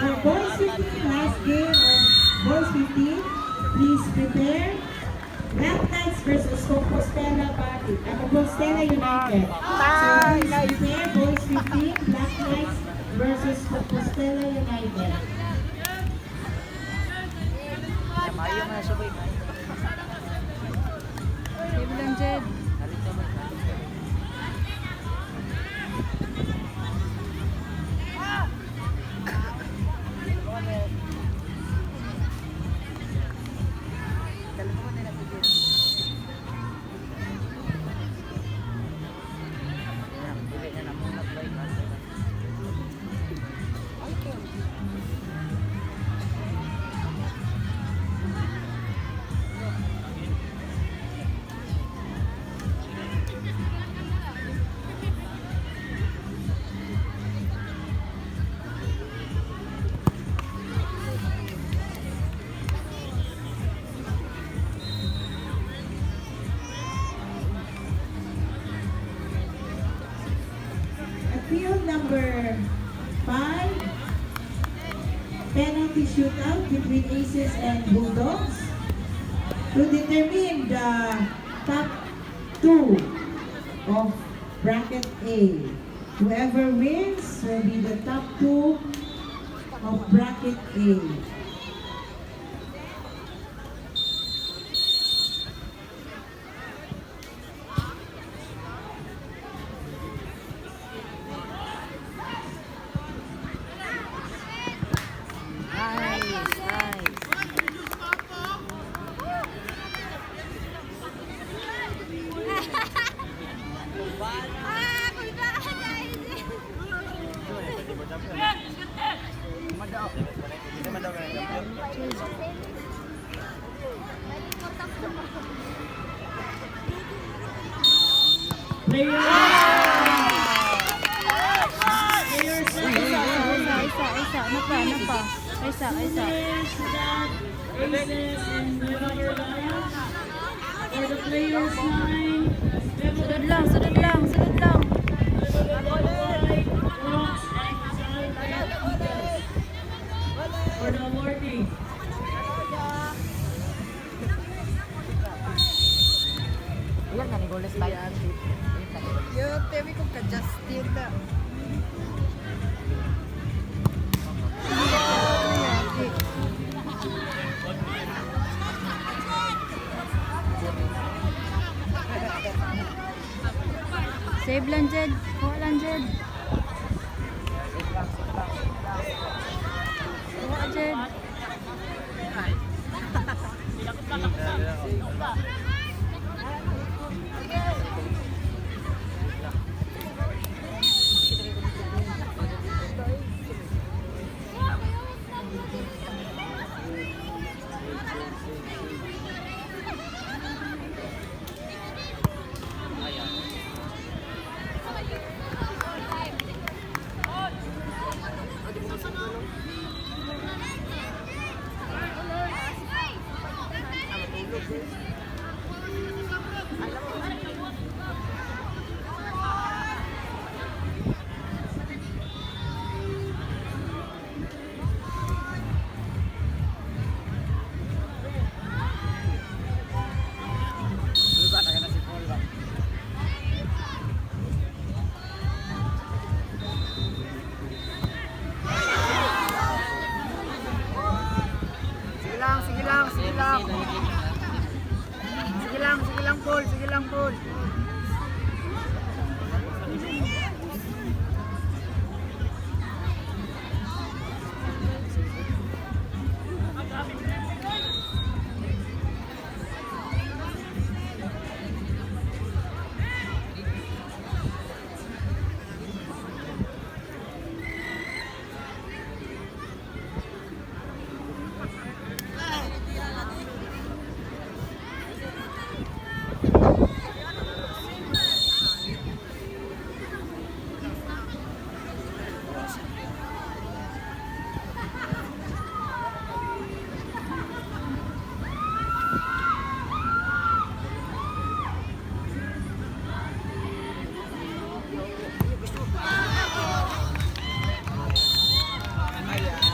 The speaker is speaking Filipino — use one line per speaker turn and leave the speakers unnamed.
For boys 15, last game of boys 15, please prepare. Black Knights versus Compostela Party. Compostela United. So please prepare boys 15, Black Knights versus Compostela United.
Mayo na siya, boy.
Table lang, Jed.
Field number 5, penalty shootout between Aces and Bulldogs to determine the top 2 of bracket A. Whoever wins will be the top 2 of bracket A.
Isa. Sunod lang.
For the warning.
Iyan na ni Goles ba?
Yo, temi ko ka Justin ta. Save lang, Jed. Kuha lang, Jed. Kuha, Jed. Sige lang, Paul. Ayan.